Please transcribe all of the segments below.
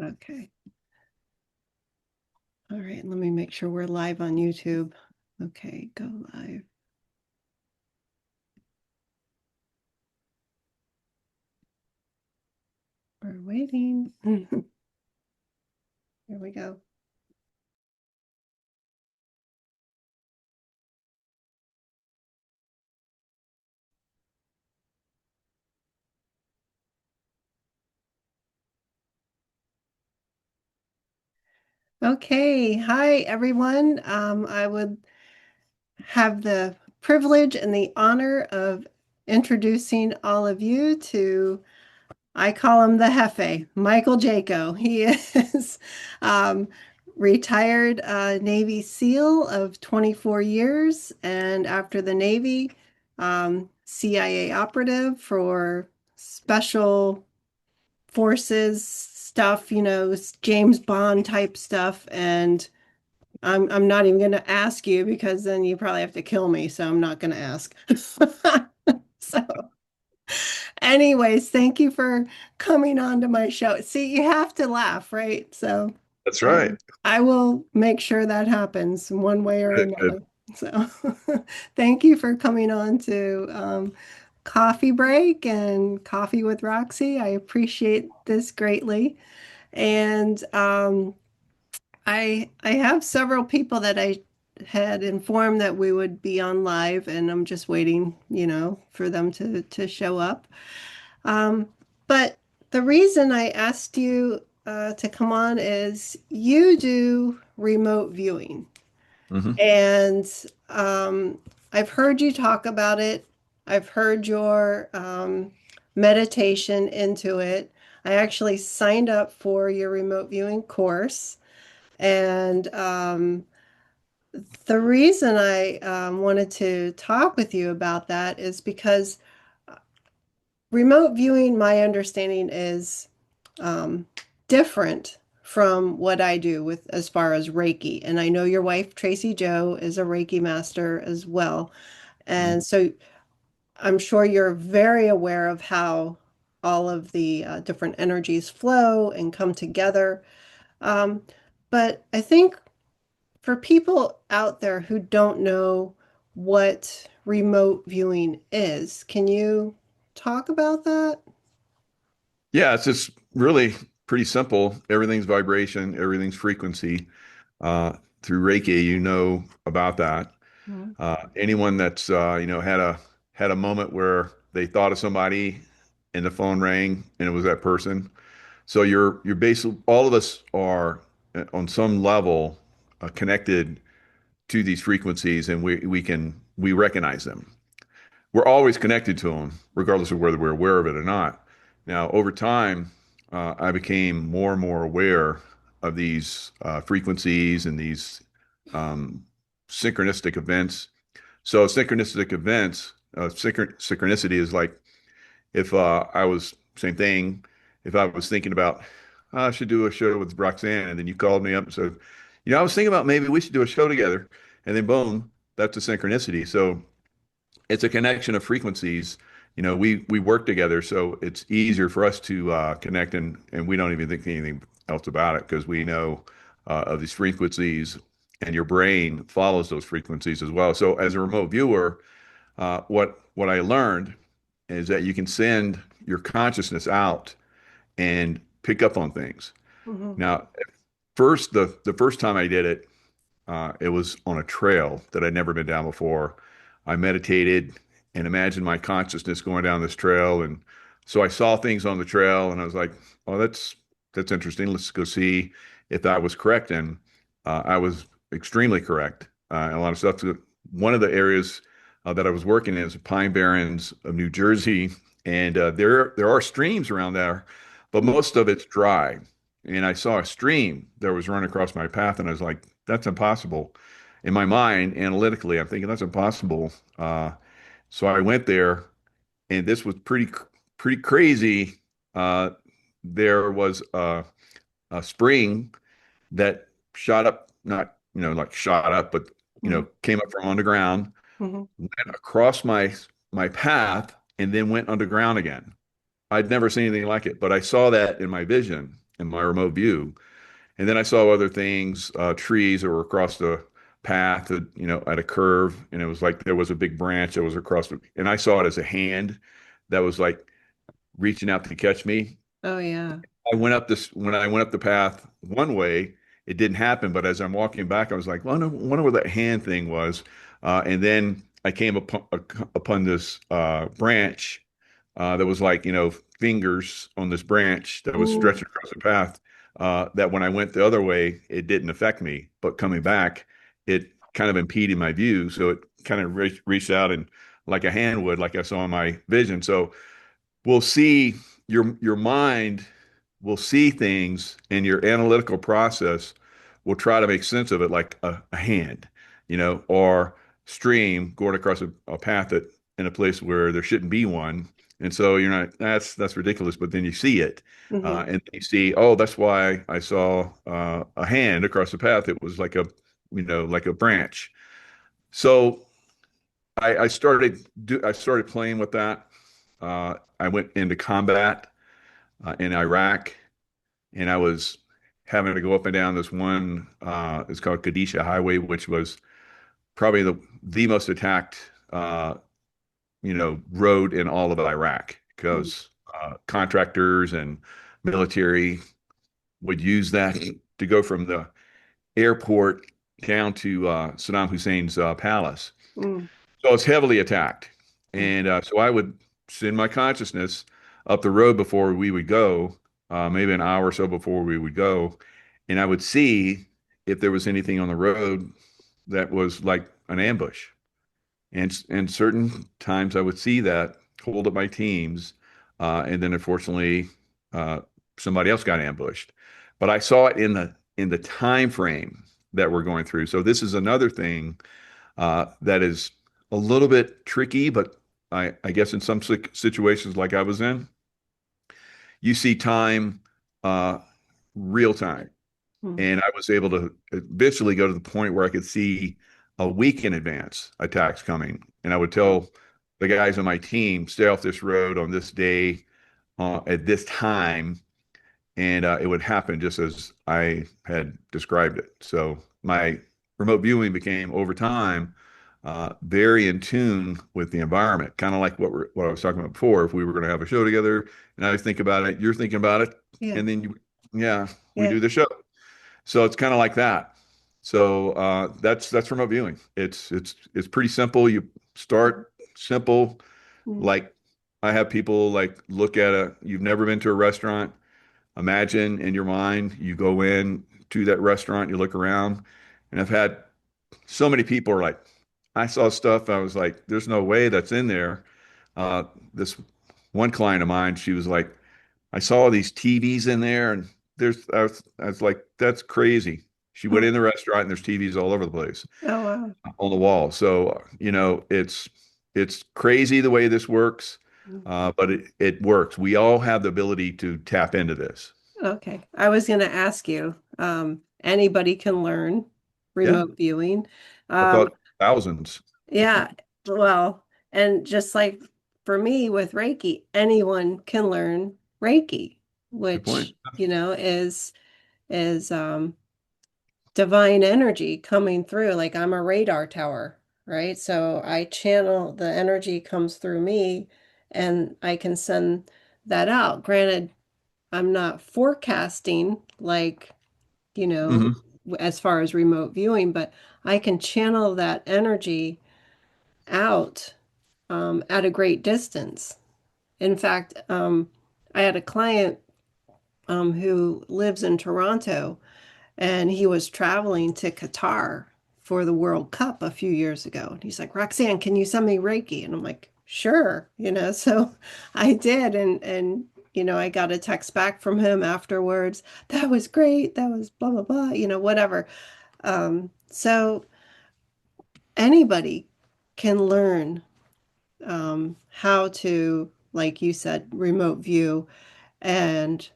Okay. All right, let me make sure we're live on YouTube. Okay, go live. We're waiting. Here we go. Okay, hi everyone. I would have the privilege and the honor of introducing all of you to, I call him the Jefe, Michael Jaco. He is retired Navy SEAL of 24 years, and after the Navy, CIA operative for special forces stuff, James Bond type stuff. And I'm not even going to ask you because then you probably have to kill me, so I'm not going to ask. So, anyways, thank you for coming on to my show. See, you have to laugh, right? So, That's right. um, I will make sure that happens one way or Good, good. another. So, thank you for coming on to Coffee Break and Coffee with Roxy. I appreciate this greatly. And I have several people that I had informed that we would be on live, and I'm just waiting, for them to show up. Um, but the reason I asked you to come on is you do remote viewing, Hmm. and I've heard you talk about it. I've heard your meditation into it. I actually signed up for your remote viewing course. And the reason I wanted to talk with you about that is because remote viewing, my understanding is um, different from what I do with as far as Reiki. And I know your wife, Tracy Joe, is a Reiki master as well. And so I'm sure you're very aware of how all of the different energies flow and come together. Um, but I think for people out there who don't know what remote viewing is, can you talk about that? Yeah, it's just really pretty simple. Everything's vibration, everything's frequency. Through Reiki, you know about that. Mhm. Anyone that's had a moment where they thought of somebody and the phone rang and it was that person. So you're basically all of us are on some level connected to these frequencies, and we recognize them. We're always connected to them, regardless of whether we're aware of it or not. Now, over time, I became more and more aware of these frequencies and these um, synchronistic events. So, synchronistic events, synchronicity is like if I was, same thing, if I was thinking about, I should do a show with Roxanne, and then you called me up and said, I was thinking about maybe we should do a show together. And then, boom, that's a synchronicity. So, it's a connection of frequencies. We work together, so it's easier for us to connect, and we don't even think anything else about it because we know of these frequencies, and your brain follows those frequencies as well. So as a remote viewer, what I learned is that you can send your consciousness out and pick up on things. Mhm. Now, first the first time I did it, it was on a trail that I'd never been down before. I meditated and imagined my consciousness going down this trail, and so I saw things on the trail, and I was like, "Oh, that's interesting. Let's go see if that was correct." And I was extremely correct. A lot of stuff. One of the areas that I was working in is the Pine Barrens of New Jersey, and there are streams around there, but most of it's dry. And I saw a stream that was running across my path, and I was like, that's impossible. In my mind, analytically, I'm thinking that's impossible. So I went there, and this was pretty crazy. Uh, there was a spring that shot up, not like shot up, but Mhm. came up from underground, Mhm. went across my path, and then went underground again. I'd never seen anything like it, but I saw that in my vision. in my remote view. And then I saw other things, trees that were across the path, at a curve, and it was like there was a big branch that was across and I saw it as a hand that was like reaching out to catch me. Oh yeah. I went up this when I went up the path one way, it didn't happen. But as I'm walking back, I was like, well, no, wonder where that hand thing was. And then I came upon this branch that was like, fingers on this branch that was Mm, stretched across the path. That when I went the other way, it didn't affect me. But coming back, it kind of impeded my view. So it kind of reached out and like a hand would, like I saw in my vision. So we'll see your mind will see things and your analytical process will try to make sense of it like a hand, or stream going across a path that in a place where there shouldn't be one. And so you're not, that's ridiculous. But then you see it, hmm and you see, oh, that's why I saw a hand across the path. It was like a branch. So I started playing with that. I went into combat in Iraq, and I was having to go up and down this one. It's called Kadisha Highway, which was probably the most attacked road in all of Iraq because contractors and military would use that to go from the airport down to Saddam Hussein's palace. mm, So it's heavily attacked. mm, And so I would send my consciousness up the road before we would go, maybe an hour or so before we would go. And I would see if there was anything on the road that was like an ambush. And certain times I would see that, hold up my teams, and then unfortunately, uh, somebody else got ambushed. But I saw it in the time frame that we're going through. So this is another thing that is a little bit tricky, but I guess in some situations like I was in, you see time uh, real time. mm. And I was able to eventually go to the point where I could see a week in advance attacks coming. And I would Oh, tell the guys on my team, stay off this road on this day at this time, and it would happen just as I had described it. So my remote viewing became over time very in tune with the environment, kind of like what I was talking about before. If we were going to have a show together, and I think about it, you're thinking about it, yeah, and then yeah, we yeah. do the show. So it's kind of like that. So that's remote viewing. It's pretty simple. You start simple, Mm, like I have people like look at you've never been to a restaurant. Imagine in your mind, you go in to that restaurant, you look around, and I've had so many people are like, I saw stuff, I was like, there's no way that's in there. Uh, this one client of mine, she was like, I saw these TVs in there, and I was like, that's crazy. She went mm. in the restaurant, and there's TVs all over the place Oh wow. on the wall. So, it's crazy the way this works, Mm. but it works. We all have the ability to tap into this. Okay. I was going to ask you, anybody can learn Yeah, remote viewing. I Um, thought thousands. yeah, well, and just like for me with Reiki, anyone can learn Reiki, Good point. which, is divine energy coming through. Like I'm a radar tower, right? So I channel the energy comes through me and I can send that out. Granted, I'm not forecasting like, you know, Hmm. as far as remote viewing, but I can channel that energy out at a great distance. In fact, I had a client who lives in Toronto, and he was traveling to Qatar for the World Cup a few years ago. And he's like, Roxanne, can you send me Reiki? And I'm like, sure, so I did, and I got a text back from him afterwards. That was great. That was blah blah blah, whatever. So anybody can learn how to, like you said, remote view, and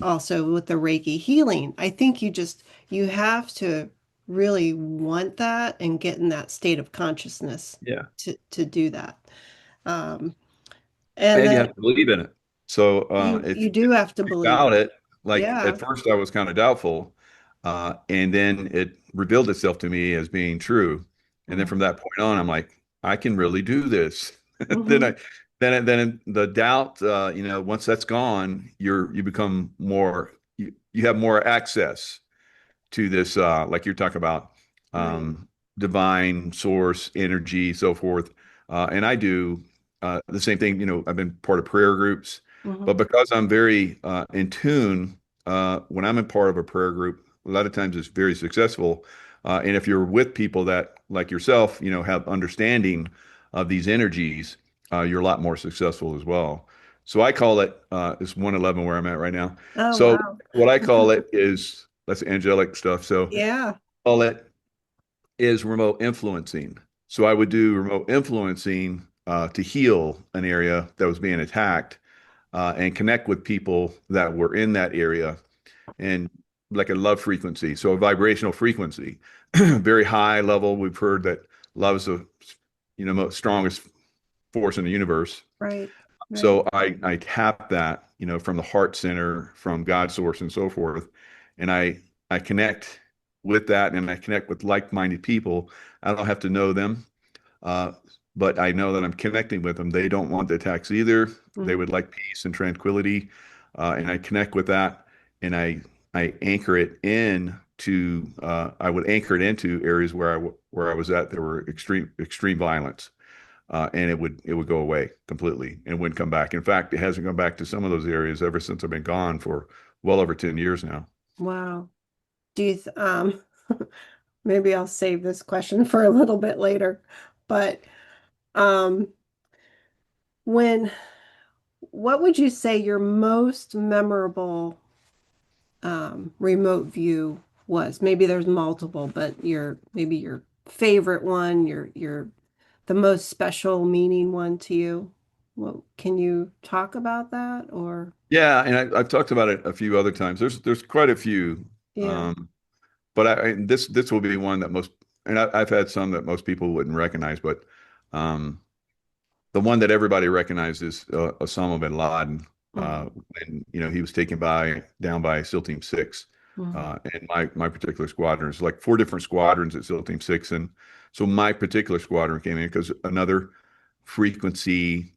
also with the Reiki healing. I think you have to really want that and get in that state of consciousness Yeah. to do that. Um, and And you then have to believe in it. So you if do have to believe without it. it, Like at Yeah. first I was kind of doubtful, and then it revealed itself to me as being true. And then Mm-hmm. from that point on, I'm like, I can really do this. Then Mm-hmm. I, then the doubt, once that's gone, you become more, you have more access to this, like you're talking about, Right. um, divine source, energy, so forth. And I do the same thing. I've been part of prayer groups, but Mm-hmm. because I'm very in tune, when I'm in part of a prayer group, a lot of times it's very successful. And if you're with people that, like yourself, have understanding of these energies, you're a lot more successful as well. So I call it, it's 111 where I'm at right now. Oh, So wow. what I call it is that's angelic stuff. So Yeah. all it is remote influencing. So I would do remote influencing to heal an area that was being attacked and connect with people that were in that area and like a love frequency. So a vibrational frequency, very high level. We've heard that love is the most strongest force in the universe. Right. Right. So I tap that, from the heart center, from God source and so forth. And I connect with that and I connect with like-minded people. I don't have to know them. Uh, but I know that I'm connecting with them. They don't want the attacks either. They Mm-hmm. would like peace and tranquility. And I connect with that and I anchor it in to I would anchor it into areas where I was at. There were extreme violence and it would go away completely and wouldn't come back. In fact, it hasn't come back to some of those areas ever since I've been gone for well over 10 years now. Wow. Do you, maybe I'll save this question for a little bit later, but um, when, what would you say your most memorable remote view was? Maybe there's multiple, but maybe your favorite one, your the most special meaning one to you. What can you talk about that or Yeah, and I've talked about it a few other times. There's quite a few, yeah. um, but this will be one that most, and I've had some that most people wouldn't recognize, but um, the one that everybody recognizes Osama bin Laden Mm-hmm. when he was taken down by SEAL Team 6 Mm-hmm. and my particular squadron. There's like four different squadrons at SEAL Team 6, and so my particular squadron came in because another frequency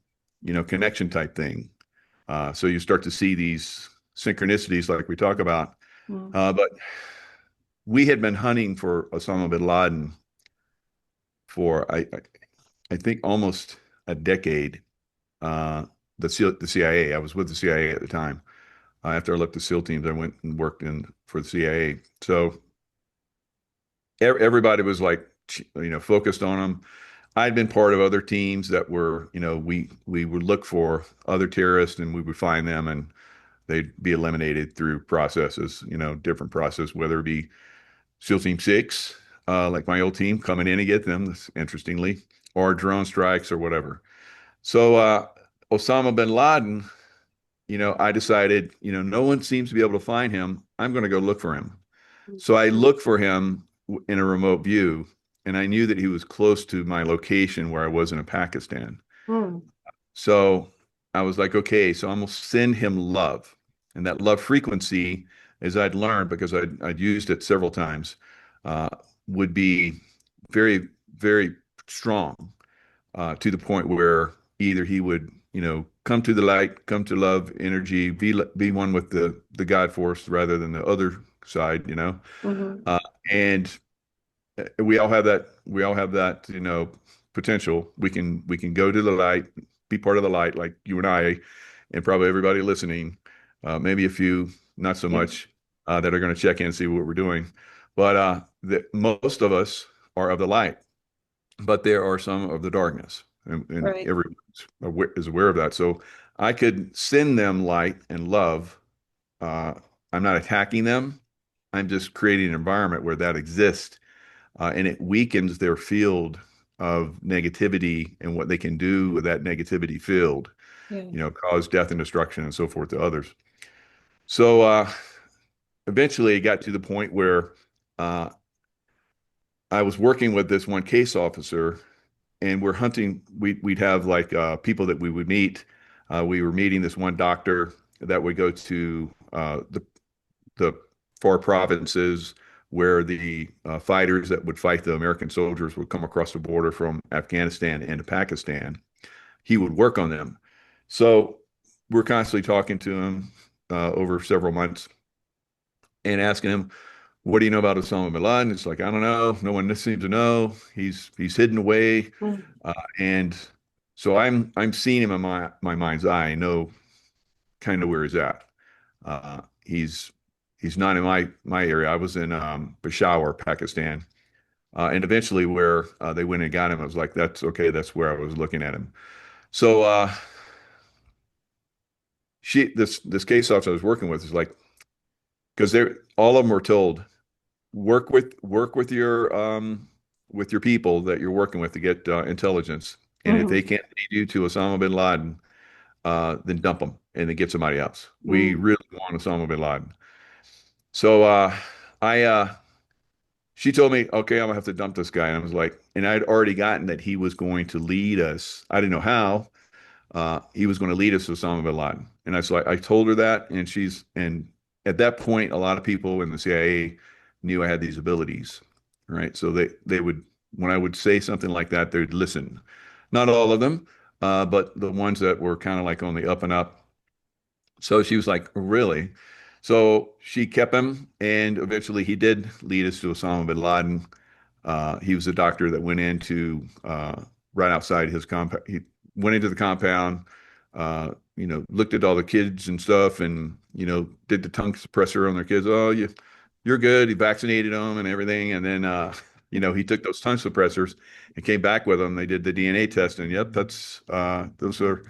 connection type thing. So you start to see these synchronicities like we talk about, but we had been hunting for Osama bin Laden for I think almost a decade. uh, the CIA. I was with the CIA at the time. After I left the SEAL teams, I went and worked in for the CIA. So everybody was like, focused on them. I'd been part of other teams that were, we would look for other terrorists and we would find them and they'd be eliminated through processes, different process, whether it be SEAL Team 6, like my old team, coming in and get them, interestingly, or drone strikes or whatever. So Osama bin Laden, I decided, no one seems to be able to find him. I'm going to go look for him. So I looked for him in a remote view, and I knew that he was close to my location where I was in Pakistan. Mm-hmm. So I was like, okay, so I'm going to send him love. And that love frequency, as I'd learned, because I'd used it several times, uh, would be very, very strong to the point where either he would, come to the light, come to love, energy, be one with the God force rather than the other side, Mm-hmm. uh, and we all have that. We all have that, potential. We can go to the light, be part of the light, like you and I, and probably everybody listening. Maybe a few, not so Yeah. much, that are going to check in and see what we're doing. But most of us are of the light, but there are some of the darkness, and Right. everyone is aware of that. So I could send them light and love. Uh, I'm not attacking them. I'm just creating an environment where that exists, and it weakens their field of negativity and what they can do with that negativity field, Yeah. cause death and destruction and so forth to others. So eventually it got to the point where uh, I was working with this one case officer and we're hunting. We'd have like people that we would meet. We were meeting this one doctor that would go to the far provinces where the fighters that would fight the American soldiers would come across the border from Afghanistan into Pakistan. He would work on them. So we're constantly talking to him over several months and asking him, "What do you know about Osama bin Laden?" It's like, I don't know. No one seems to know. He's hidden away, Mm. and so I'm seeing him in my mind's eye. I know kind of where he's at. Uh, he's he's not in my area. I was in Peshawar, Pakistan, and eventually where they went and got him, I was like, "That's okay. That's where I was looking at him." So this case officer I was working with is like, because they're all of them were told, work with your people that you're working with to get intelligence, and if they Mhm. can't lead you to Osama bin Laden, then dump them and then get somebody else. We Mm. really want Osama bin Laden. So I she told me, okay, I'm gonna have to dump this guy, and I was like, and I'd already gotten that he was going to lead us. I didn't know how. He was going to lead us to Osama bin Laden. And I told her that, and at that point, a lot of people in the CIA knew I had these abilities, right? So they would, when I would say something like that, they'd listen. Not all of them, but the ones that were kind of like on the up and up. So she was like, really? So she kept him, and eventually he did lead us to Osama bin Laden. He was a doctor that went into right outside his compound. He went into the compound, looked at all the kids and stuff, and did the tongue suppressor on their kids. Oh, you're good. He vaccinated them and everything, and then he took those tongue suppressors and came back with them. They did the DNA test, and yep, that's those are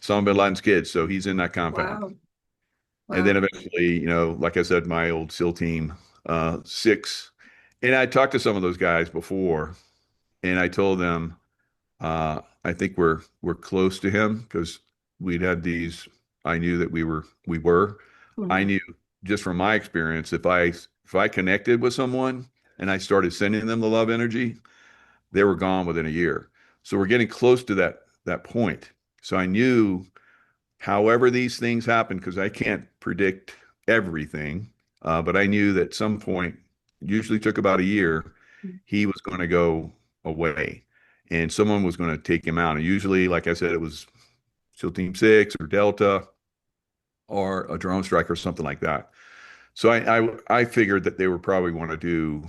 Osama bin Laden's kids. So he's in that compound. Wow. And Wow. then eventually, like I said, my old SEAL team, six. And I talked to some of those guys before, and I told them, I think we're close to him because we'd had these. I knew that we were. I Mhm. knew just from my experience, if I connected with someone and I started sending them the love energy, they were gone within a year. So we're getting close to that point. So I knew, however these things happen, because I can't predict everything, but I knew that at some point, usually took about a year, he was going to go away and someone was going to take him out. And usually, like I said, it was SEAL Team 6 or Delta or a drone strike or something like that. So I figured that they would probably want to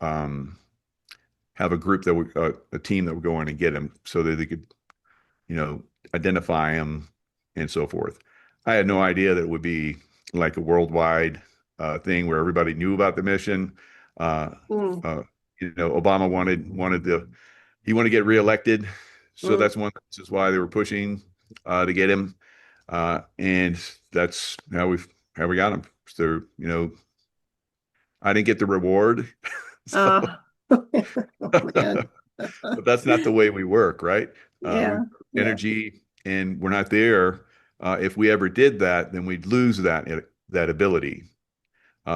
um, have a group that would, a team that would go in and get him so that they could you know, identify them and so forth. I had no idea that it would be like a worldwide thing where everybody knew about the mission. Uh, Mm. uh, Obama he wanted to get reelected, so Mm. that's one this is why they were pushing to get him, and that's how we got him. So I didn't get the reward, so Ah. Oh, man. but that's not the way we work, right? We Yeah. Yeah. energy, and we're not there. If we ever did that, then we'd lose that ability.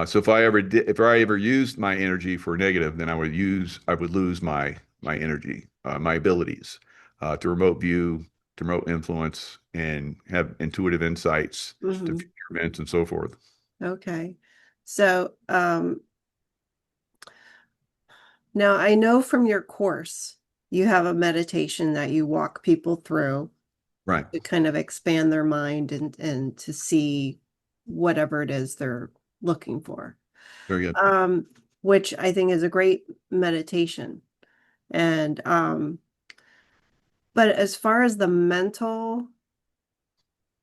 So if I ever used my energy for negative, then I would lose my energy, my abilities to remote view, to remote influence, and have intuitive insights to Hmm. future events and so forth. Okay. So, now I know from your course, you have a meditation that you walk people through Right. to kind of expand their mind and to see whatever it is they're looking for. Very good. Um, which I think is a great meditation. And but as far as the mental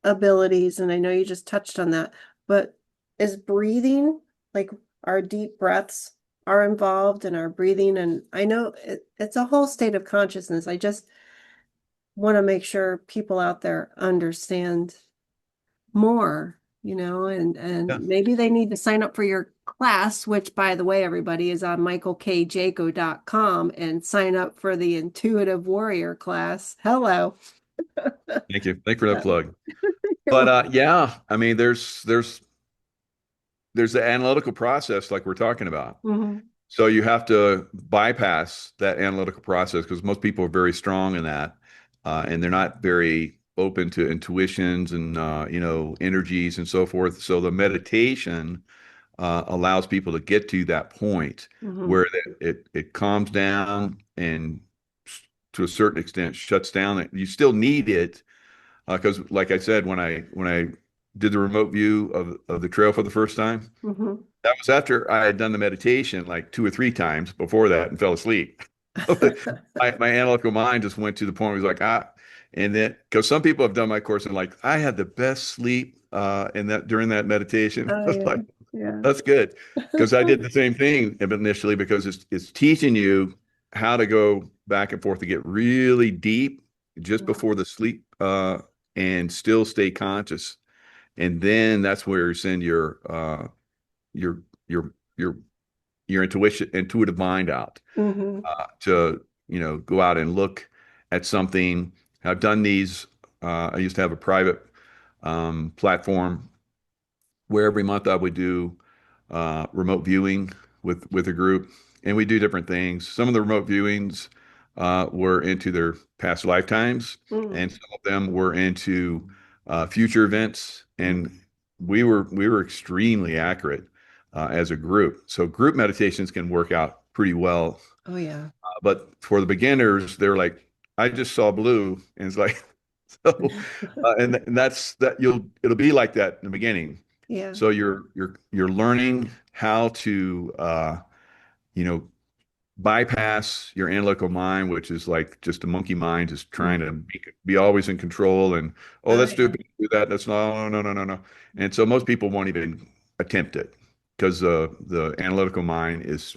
abilities, and I know you just touched on that, but is breathing, like our deep breaths are involved in our breathing? And I know it's a whole state of consciousness. I just want to make sure people out there understand more, and Yeah. maybe they need to sign up for your class, which by the way, everybody is on michaelkjaco.com and sign up for the Intuitive Warrior class. Hello. Thank you. Thank you for that So, plug. But yeah, I mean, there's the analytical process like we're talking about. mhm, So you have to bypass that analytical process because most people are very strong in that, and they're not very open to intuitions and energies and so forth. So the meditation allows people to get to that point Hmm. where it calms down and to a certain extent shuts down. You still need it because, like I said, when I did the remote view of the trail for the first time, Hmm. that was after I had done the meditation like 2 or 3 times before that and fell asleep. My analytical mind just went to the point where it was like, and then because some people have done my course and like, I had the best sleep in that during that meditation. Oh I was yeah, like, yeah. that's good. Because I did the same thing initially because it's teaching you how to go back and forth to get really deep just Yeah. before the sleep and still stay conscious. And then that's where you send your your your your intuitive mind out Hmm. to go out and look at something. I've done these. I used to have a private platform where every month I would do remote viewing with a group, and we do different things. Some of the remote viewings were into their past lifetimes, Mm. and some of them were into future events, and we were extremely accurate as a group. So group meditations can work out pretty well, Oh yeah. but for the beginners, they're like, I just saw blue, and it's like, so, and that's that it'll be like that in the beginning. Yeah. So you're learning how to you know bypass your analytical mind, which is like just a monkey mind, just trying Mm. to be always in control. And oh, Oh that's yeah. stupid. Do that. That's no, no, no, no, no. And so most people won't even attempt it because the analytical mind is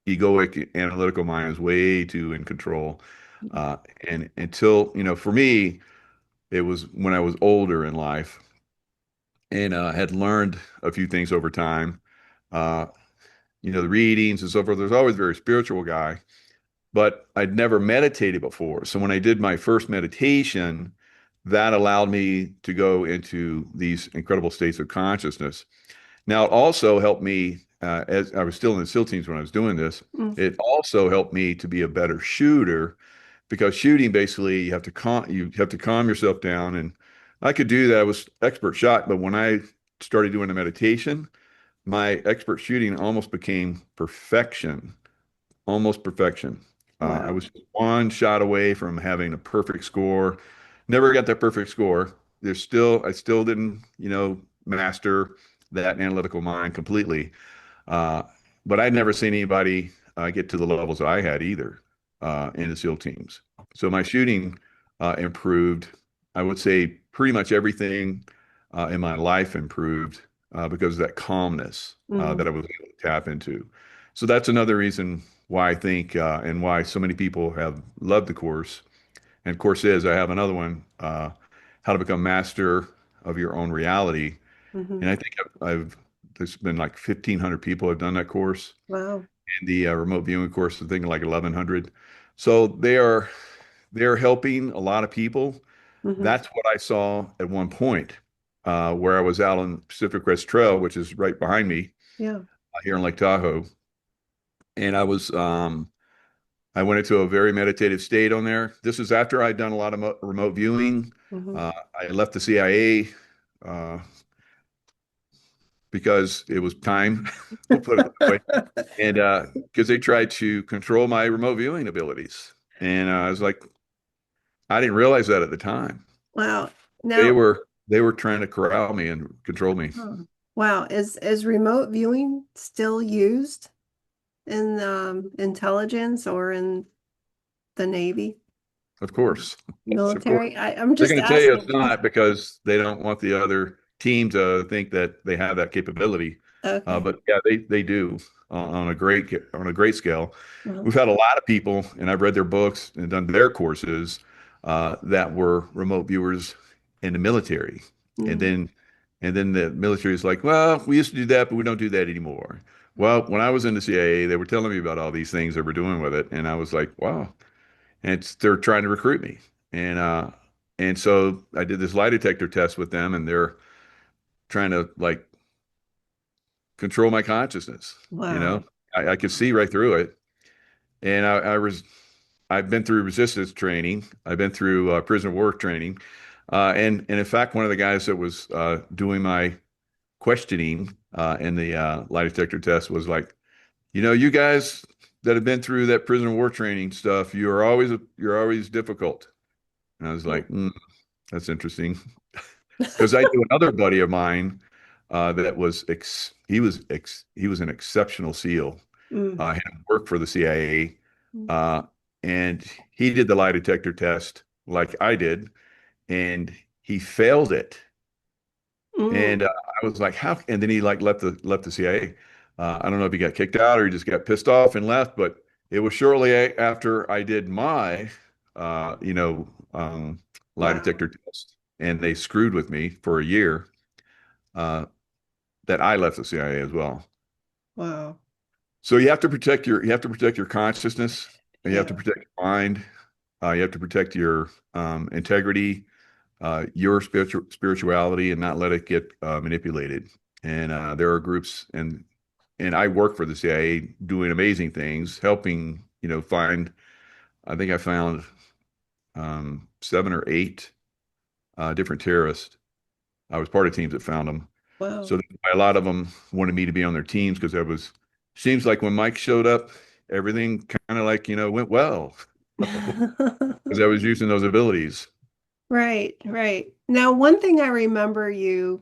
egoic. Analytical mind is way too in control. Uh, and until for me, it was when I was older in life and had learned a few things over time. Uh, the readings and so forth. There's always a very spiritual guy, but I'd never meditated before. So when I did my first meditation, that allowed me to go into these incredible states of consciousness. Now, it also helped me, as I was still in the SEAL teams when I was doing this, Mm. it also helped me to be a better shooter because shooting basically you have to calm yourself down. And I could do that. I was expert shot, but when I started doing the meditation, my expert shooting almost became perfection, almost perfection. I Wow. was one shot away from having a perfect score. Never got that perfect score. I still didn't, master that analytical mind completely. Uh, but I'd never seen anybody get to the levels that I had either in the SEAL teams. So my shooting improved. I would say pretty much everything in my life improved because of that calmness that I Hmm. was able to tap into. So that's another reason why I think and why so many people have loved the course. And course is I have another one, How to Become Master of Your Own Reality. Hmm. And I think there's been like 1,500 people have done that course, Wow. and the remote viewing course, I think like 1,100. So they are helping a lot of people. Hmm. That's what I saw at one point, where I was out on Pacific Crest Trail, which is right behind me Yeah. here in Lake Tahoe, and I went into a very meditative state on there. This is after I'd done a lot of remote viewing. Hmm. I left the CIA uh, because it was time. We'll put it that way. And because they tried to control my remote viewing abilities. And I was like, I didn't realize that at the time. Wow. They Now, were they were trying to corral me and control me. huh. Wow, is remote viewing still used in intelligence or in the Navy, Of course. Yes, of course. military? I'm They're just going to tell you it's asking. not because they don't want the other team to think that they have that capability. Okay. But yeah, they do on a great scale. Uh-huh. We've had a lot of people, and I've read their books and done their courses that were remote viewers in the military, and Mm. then and then the military is like, well, we used to do that, but we don't do that anymore. Well, when I was in the CIA, they were telling me about all these things they were doing with it, and I was like, wow. And they're trying to recruit me, and so I did this lie detector test with them, and they're trying to like control my consciousness. You Wow. know, I could see right through it. And I've been through resistance training. I've been through prisoner of war training. And in fact, one of the guys that was doing my questioning in the lie detector test was like, you guys that have been through that prisoner of war training stuff, you're always difficult. And I was Mm. like, that's interesting. Because I knew another buddy of mine that was he was an exceptional SEAL. Mm. Had worked for the CIA, Mm. uh, and he did the lie detector test like I did, and he failed it. Mm. And I was like, how? And then he like left the CIA. I don't know if he got kicked out or he just got pissed off and left, but it was shortly after I did my, lie Wow. detector test, and they screwed with me for a year. Uh, that I left the CIA as well. Wow. So you have to protect your consciousness, and you have to Yeah. protect your mind, you have to protect your integrity, your spirituality, and not let it get manipulated. And there are groups, and I work for the CIA doing amazing things, helping find. I think I found 7 or 8 different terrorists. I was part of teams that found them. Wow. So a lot of them wanted me to be on their teams because that was seems like when Mike showed up, everything kind of like went well because I was using those abilities. Right, right. Now, one thing I remember you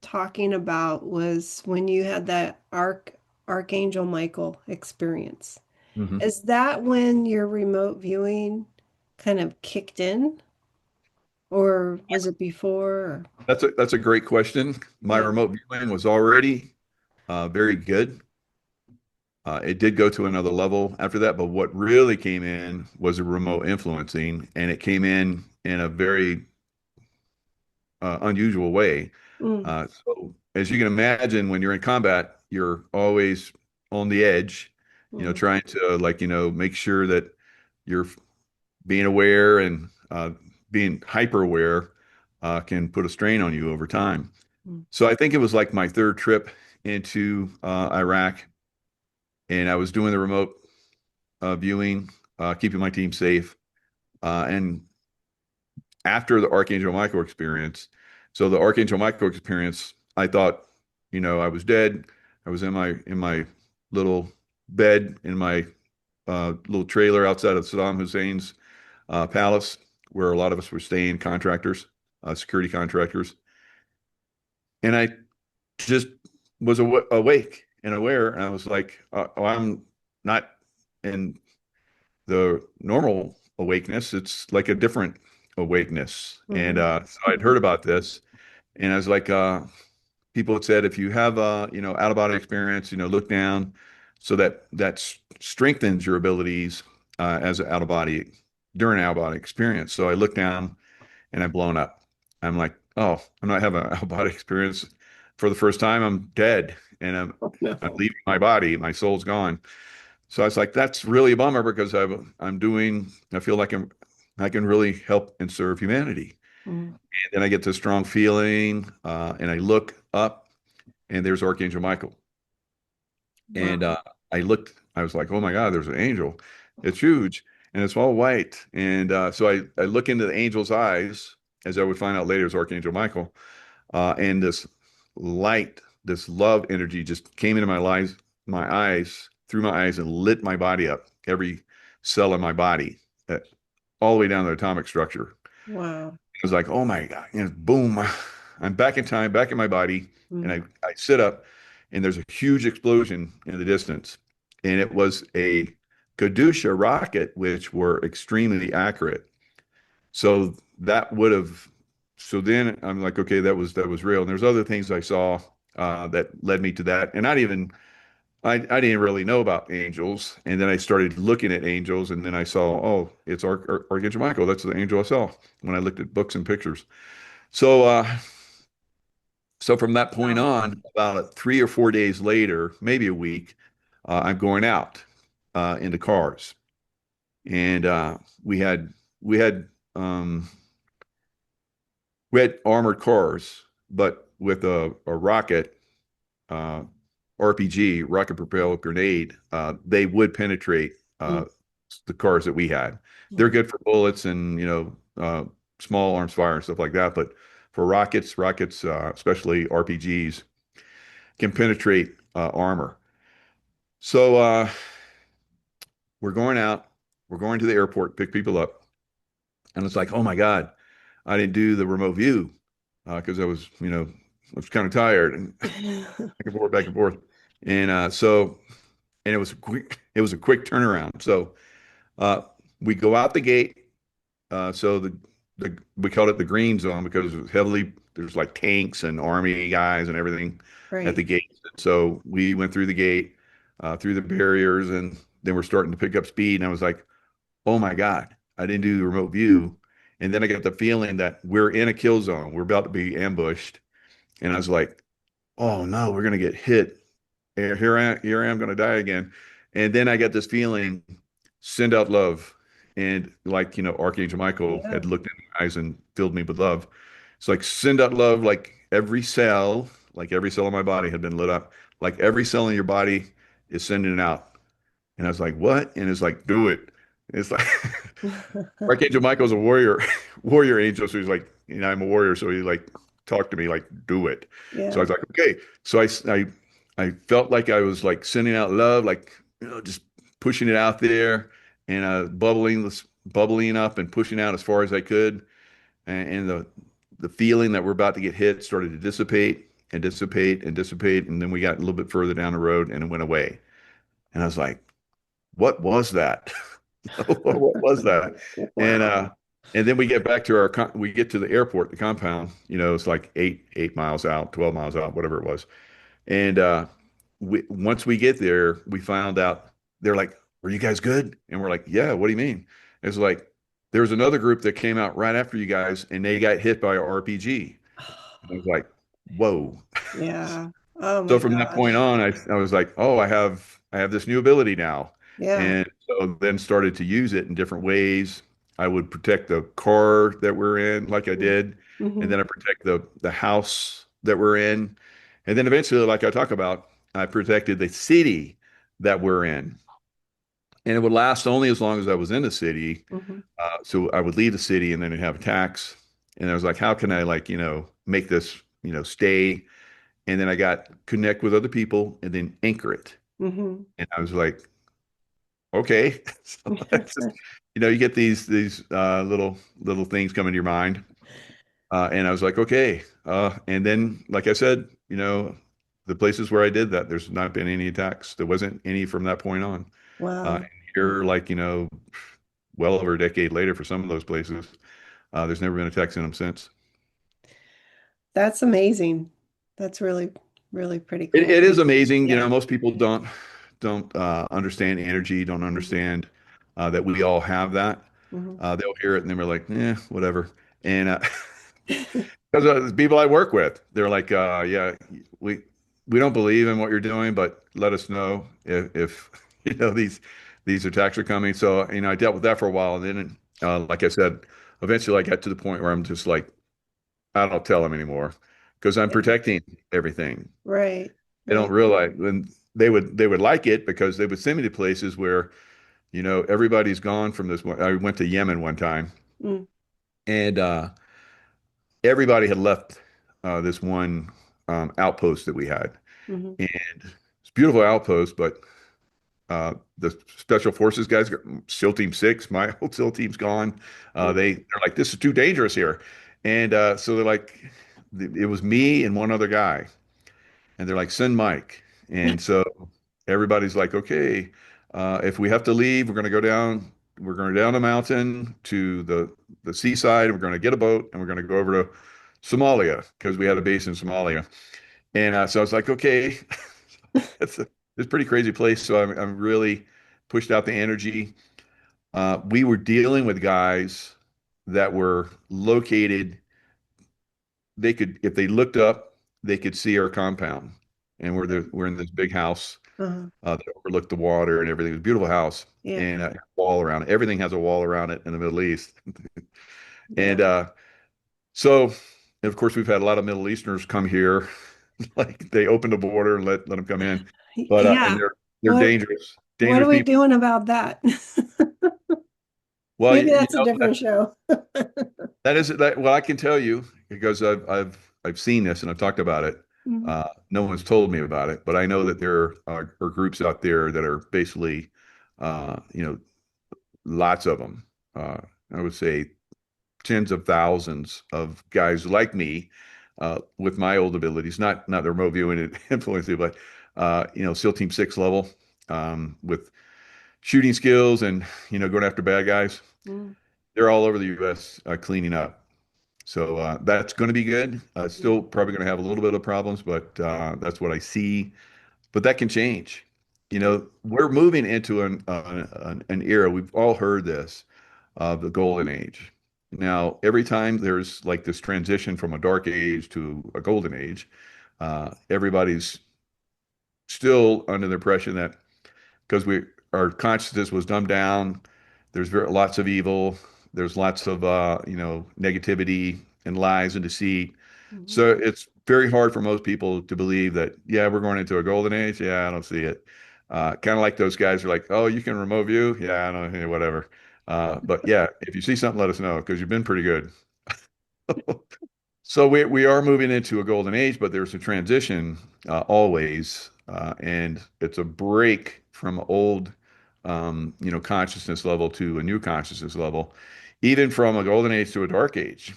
talking about was when you had that Archangel Michael experience. Mhm. Is that when your remote viewing kind of kicked in, or was it before? Or- That's a great question. My yeah. remote viewing was already very good. It did go to another level after that, but what really came in was a remote influencing, and it came in a very unusual way. Mm. So as you can imagine, when you're in combat, you're always on the edge, Mm. trying to like, make sure that you're being aware and being hyper aware can put a strain on you over time. Mm. So I think it was like my third trip into Iraq, and I was doing the remote viewing, keeping my team safe. And after the Archangel Michael experience, so the Archangel Michael experience, I thought, I was dead. I was in my little bed in my little trailer outside of Saddam Hussein's palace, where a lot of us were staying, contractors, security contractors, and I just was awake and aware, and I was like, oh, I'm not in the normal awakeness. It's like a different awakeness. And Mhm. so I'd heard about this, and I was like, people had said if you have out of body experience, look down, so that strengthens your abilities as an out of body during an out of body experience. So I looked down and I'm blown up. I'm like, oh, I'm not having an out of body experience for the first time. I'm dead, and I'm Oh, I'm no. leaving my body. My soul's gone. So I was like, that's really a bummer because I feel like I can really help and serve humanity. Mm. And then I get this strong feeling, and I look up, and there's Archangel Michael. And Wow. I was like, oh my God, there's an angel. It's huge, and it's all white. And so I look into the angel's eyes, as I would find out later is Archangel Michael, and this light, this love energy just came into my eyes, through my eyes, and lit my body up, every cell in my body, uh, all the way down to the atomic structure. Wow. It was like, oh my God, boom, I'm back in time, back in my body. And Mm. I sit up, and there's a huge explosion in the distance. And it was a Kadusha rocket, which were extremely accurate. So that would have, so then I'm like, okay, that was real. And there's other things I saw that led me to that. And I didn't really know about angels. And then I started looking at angels, and then I saw, oh, it's Archangel Michael. That's the angel I saw when I looked at books and pictures. So, so from that point Wow. on, about 3 or 4 days later, maybe a week, I'm going out in the cars, and we had um, we had armored cars, but with a rocket, uh, RPG, rocket propelled grenade, they would penetrate Mm. the cars that we had. They're Mm. good for bullets and small arms fire and stuff like that. But for rockets. Rockets, especially RPGs, can penetrate armor. So we're going out. We're going to the airport, pick people up, and it's like, oh my God, I didn't do the remote view because I was, I was kind of tired and back and forth, and and it was a quick turnaround. So uh, we go out the gate. So the we called it the green zone because it was heavily there's like tanks and army guys and everything at Right. the gate. So we went through the gate, through the barriers, and then we're starting to pick up speed. And I was like, oh my God, I didn't do the remote view. And then I got the feeling that we're in a kill zone. We're about to be ambushed. And I was like, oh no, we're gonna get hit. And here I am gonna die again. And then I got this feeling, send out love. And like, Archangel Michael Yeah. had looked in my eyes and filled me with love. It's like send out love, like every cell in my body had been lit up. Like every cell in your body is sending it out. And I was like, what? And it's like, do it. It's like Archangel Michael's a warrior, warrior angel. So he's like, I'm a warrior. So he like talked to me like, do it. So I Yeah. was like, okay. So I felt like I was like sending out love, like, just pushing it out there and bubbling up and pushing out as far as I could. And the feeling that we're about to get hit started to dissipate and dissipate and dissipate. And then we got a little bit further down the road and it went away. And I was like, what was that? What was that? And Wow. and then we get back to we get to the airport, the compound, it's like 8 miles out, 12 miles out, whatever it was. And once we get there, we found out they're like, "Are you guys good?" And we're like, "Yeah, what do you mean?" It's like there was another group that came out right after you guys and they got hit by a RPG. And I was like, "Whoa." Yeah. Oh So my from that point gosh. on, I was like, oh, I have this new ability now. Yeah. And so then started to use it in different ways. I would protect the car that we're in, like I did, and Mm-hmm. then I protect the house that we're in. And then eventually, like I talk about, I protected the city that we're in. And it would last only as long as I was in the city. Mm-hmm. So I would leave the city and then it'd have attacks. And I was like, how can I like, make this, stay? And then I got connect with other people and then anchor it. Mm-hmm. And I was like, okay. So that's just, you get these little things come into your mind. And I was like, okay. And then, like I said, the places where I did that, there's not been any attacks. There wasn't any from that point on. And Wow. here, like, well over a decade later for some of those places, there's never been attacks in them since. That's amazing. That's really, really pretty It cool. is amazing. Yeah. Most people don't understand energy, don't Mm-hmm. understand that we all have that. Mm-hmm. They'll hear it and they're like, whatever. And because the people I work with, they're like, yeah, we we don't believe in what you're doing, but let us know if these attacks are coming. So I dealt with that for a while, and then like I said, eventually I got to the point where I'm just like, I don't tell them anymore because I'm Yeah. protecting everything. Right. They don't Right. realize when they would like it because they would send me to places where everybody's gone from this one. I went to Yemen one time Mm. and everybody had left this one outpost that we had, Mm-hmm. and it's a beautiful outpost, but the special forces guys, SEAL Team Six, my whole SEAL team's gone. They're like, this is too dangerous here, and so they're like, it was me and one other guy. And they're like, send Mike. And so everybody's like, okay, if we have to leave, we're going to go down. We're going to down the mountain to the seaside. We're going to get a boat and we're going to go over to Somalia because we had a base in Somalia. And so I was like, okay, it's a pretty crazy place. So I'm really pushed out the energy. We were dealing with guys that were located. They could, if they looked up, they could see our compound, and we're in this big house Uh-huh. that overlooked the water and everything. It was a beautiful house, Yeah. and a wall around it. Everything has a wall around it in the Middle East, and Yeah. so of course we've had a lot of Middle Easterners come here, like they open the border and let them come in, but and Yeah. they're What dangerous, what are dangerous we people. doing about that? Well, Maybe you that's a know different show. that is that. Well, I can tell you because I've seen this and I've talked about it. Mhm. No one's told me about it, but I know that there are groups out there that are basically, you know, lots of them. I would say tens of thousands of guys like me, with my old abilities, not the remote viewing and influencing, but you know, SEAL Team 6 level, with shooting skills and going after bad guys. Mm, They're all over the U.S. Cleaning up. So that's going to be good. yeah. Still probably going to have a little bit of problems, but that's what I see. But that can change. We're moving into an era. We've all heard this of the golden age. Now, every time there's like this transition from a dark age to a golden age, everybody's still under the impression that because we our consciousness was dumbed down. There's lots of evil. There's lots of negativity and lies and deceit. Mhm. So it's very hard for most people to believe that, yeah, we're going into a golden age. Yeah, I don't see it. Kind of like those guys are like, oh, you can remote view. Yeah, I don't know, whatever. But yeah, if you see something, let us know because you've been pretty good. So we are moving into a golden age, but there's a transition always, and it's a break from old, consciousness level to a new consciousness level, even from a golden age to a dark age.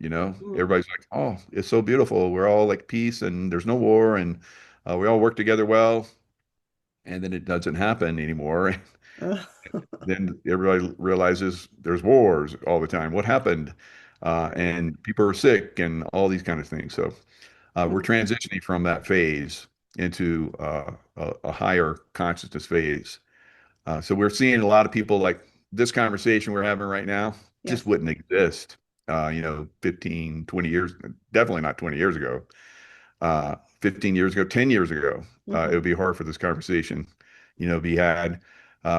Mm. Everybody's like, "Oh, it's so beautiful. We're all like peace, and there's no war, and we all work together well." And then it doesn't happen anymore. Uh, Then everybody realizes there's wars all the time. What happened? And people are sick, and all these kind of things. So. We're mm, transitioning from that phase into a higher consciousness phase. So we're seeing a lot of people like this conversation we're having right now just yes. wouldn't exist, 15, 20 years, definitely not 20 years ago, 15 years ago, 10 years ago. It Mhm. would be hard for this conversation, be had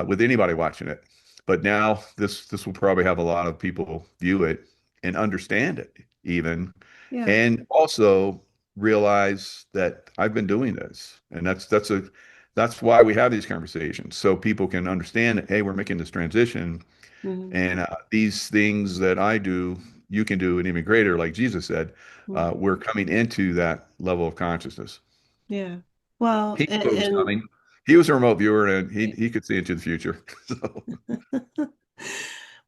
with anybody watching it. But now this will probably have a lot of people view it and understand it even, Yeah. and also realize that I've been doing this, and that's why we have these conversations so people can understand that hey, we're making this transition, Mhm. and these things that I do, you can do, and even greater, like Jesus said. Mm. We're coming into that level of consciousness. Yeah. Well, He knew it was coming. He was a remote viewer, and he could see into the future. So,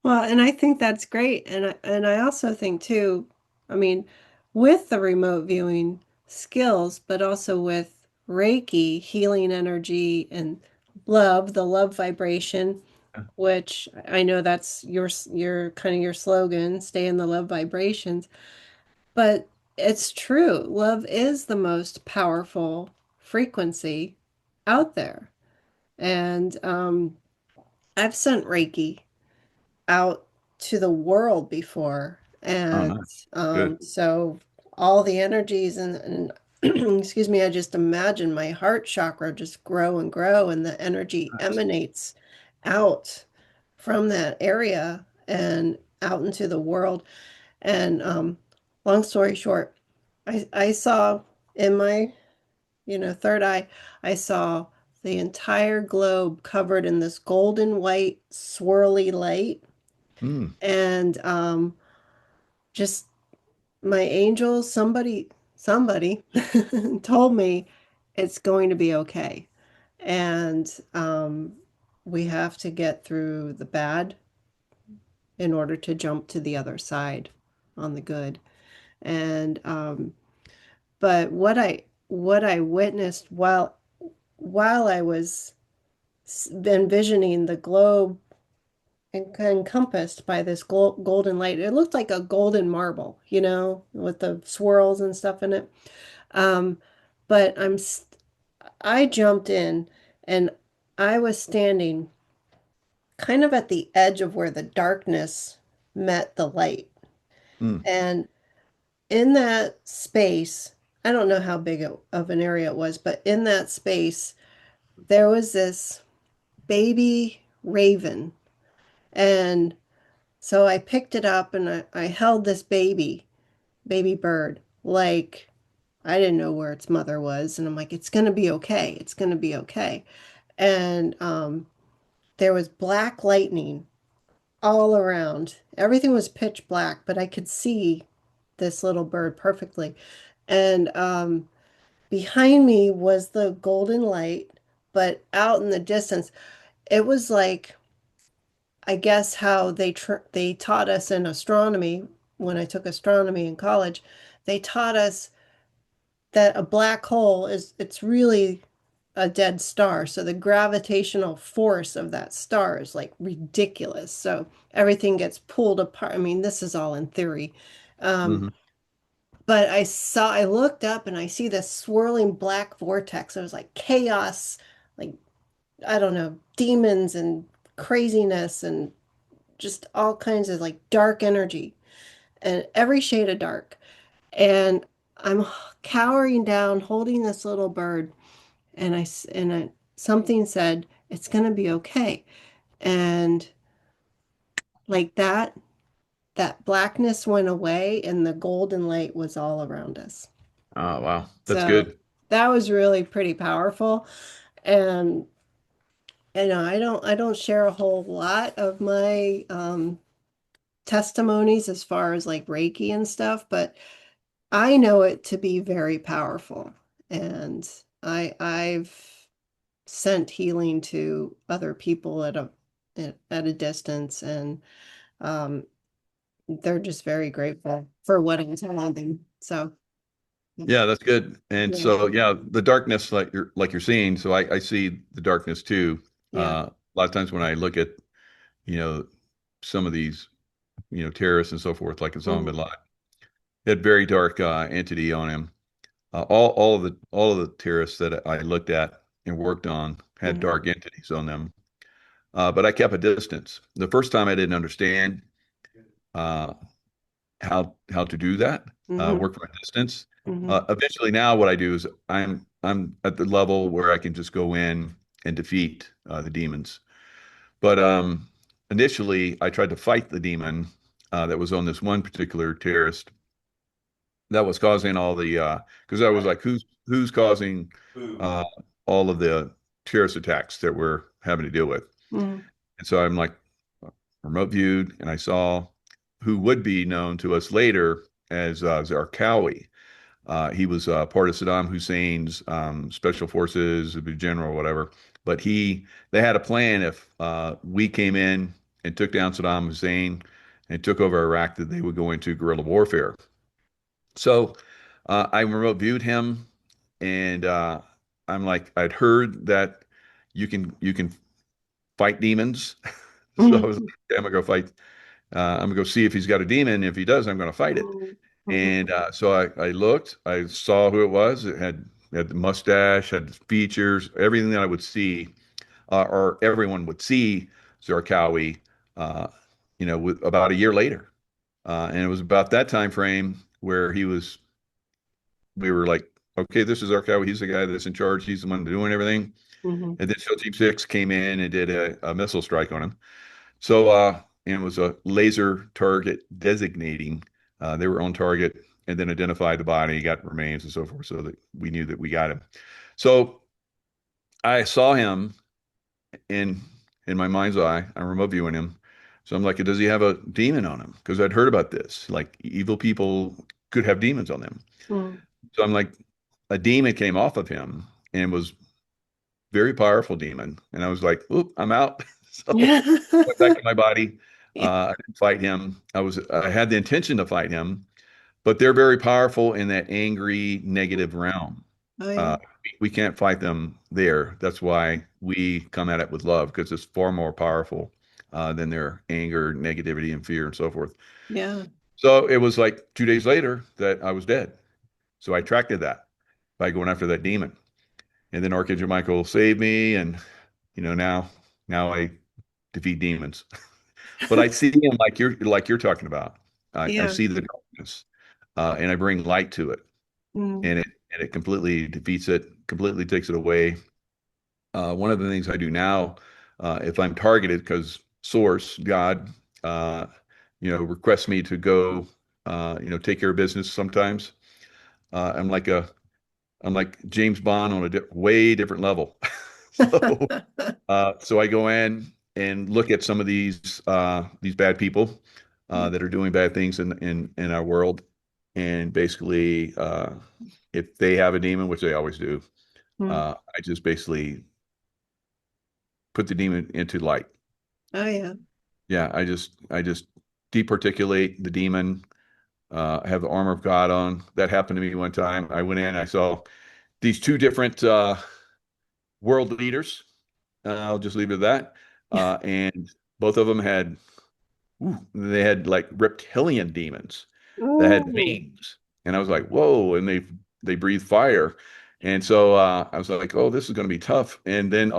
well, and I think that's great. And I also think too, I mean, with the remote viewing skills, but also with Reiki, healing energy and love, the love vibration, which I know that's your kind of your slogan, stay in the love vibrations. But it's true. Love is the most powerful frequency out there. And I've sent Reiki out to the world before. oh, And nice, good. so all the energies and excuse me, I just imagine my heart chakra just grow and grow, and the energy Nice. emanates out from that area and out into the world. And long story short, I saw in my, third eye, I saw the entire globe covered in this golden white swirly light. Mm, And just my angels, somebody told me it's going to be okay. And we have to get through the bad in order to jump to the other side on the good. And but what I witnessed while I was envisioning the globe encompassed by this golden light. It looked like a golden marble, with the swirls and stuff in it. Um, but I jumped in and I was standing kind of at the edge of where the darkness met the light. mm, And in that space, I don't know how big of an area it was, but in that space, there was this baby raven. And so I picked it up and I held this baby bird, like I didn't know where its mother was. And I'm like, it's going to be okay. It's going to be okay. And there was black lightning all around. Everything was pitch black, but I could see this little bird perfectly. And behind me was the golden light, but out in the distance, it was like, I guess how they taught us in astronomy when I took astronomy in college. They taught us that a black hole is it's really a dead star. So the gravitational force of that star is like ridiculous. So everything gets pulled apart. I mean, this is all in theory. Um, Hmm. but I looked up and I see this swirling black vortex. It was like chaos, like, I don't know, demons and craziness and just all kinds of like dark energy and every shade of dark. And I'm cowering down, holding this little bird, and something said, "It's going to be okay." And like that blackness went away, and the golden light was all around us. Oh, wow. That's So good. that was really pretty powerful. And I don't share a whole lot of my testimonies as far as like Reiki and stuff, but I know it to be very powerful. And I've sent healing to other people at a distance, and um, they're just very grateful for what I'm telling them. So Yeah, that's good. And yeah, so, yeah, the darkness, like you're seeing, so I see the darkness too. yeah. A lot of times when I look at, you know, some of these, terrorists and so forth, like Osama bin Hmm. Laden, had very dark entity on him. All of the terrorists that I looked at and worked on had Hmm. dark entities on them. But I kept a distance. The first time I didn't understand uh, how to do that, Hmm. work from a distance. Hmm. Eventually, now what I do is I'm at the level where I can just go in and defeat the demons. But initially, I tried to fight the demon that was on this one particular terrorist that was causing all the because I was like, who's causing uh, all of the terrorist attacks that we're having to deal with? Hmm. And so I'm like remote viewed, and I saw who would be known to us later as Zarqawi. He was part of Saddam Hussein's special forces, a general, whatever. But they had a plan if we came in and took down Saddam Hussein and took over Iraq, that they would go into guerrilla warfare. So I remote viewed him, and I'm like, I'd heard that you can fight demons. So I was like, Hmm. okay, I'm gonna go fight. I'm gonna go see if he's got a demon. If he does, I'm gonna fight it. Hmm. Hmm. And so I looked, I saw who it was. It had the mustache, had the features, everything that I would see, or everyone would see Zarqawi, uh, with about a year later. And it was about that time frame where we were like, okay, this is Zarqawi. He's the guy that's in charge. He's the one doing everything. Hmm. And then SEAL Team 6 came in and did a missile strike on him. So, and it was a laser target designating. They were on target and then identified the body, got remains and so forth, so that we knew that we got him. So I saw him in in my mind's eye. I'm remote viewing him. So I'm like, does he have a demon on him? Because I'd heard about this. Like evil people could have demons on them. Hmm. So I'm like, a demon came off of him and was very powerful demon. And I was like, oop, I'm out. So Yeah. went back to my body. I didn't fight him. I had the intention to fight him, but they're very powerful in that angry, negative realm. Oh yeah. Uh, we can't fight them there. That's why we come at it with love, because it's far more powerful than their anger, negativity, and fear and so forth. Yeah. So it was like 2 days later that I was dead. So I attracted that by going after that demon. And then Archangel Michael saved me, and now I defeat demons. But I see him like you're talking about. I Yeah. see the darkness, and I bring light to it, Mm. and it completely defeats it, completely takes it away. One of the things I do now, if I'm targeted, because Source God, uh, requests me to go, take care of business sometimes. Uh, I'm like a I'm like James Bond on a way different level. So I go in and look at some of these bad people that are doing bad things in our world, and basically, if they have a demon, which they always do, Mm. I just basically put the demon into light. Oh yeah. Yeah, I just departiculate the demon. I have the armor of God on. That happened to me one time. I went in, I saw these two different world leaders. I'll just leave it at that. And both of them had, they had like reptilian demons that had Ooh. veins, and I was like, whoa! And they breathe fire, and so I was like, oh, this is going to be tough. And then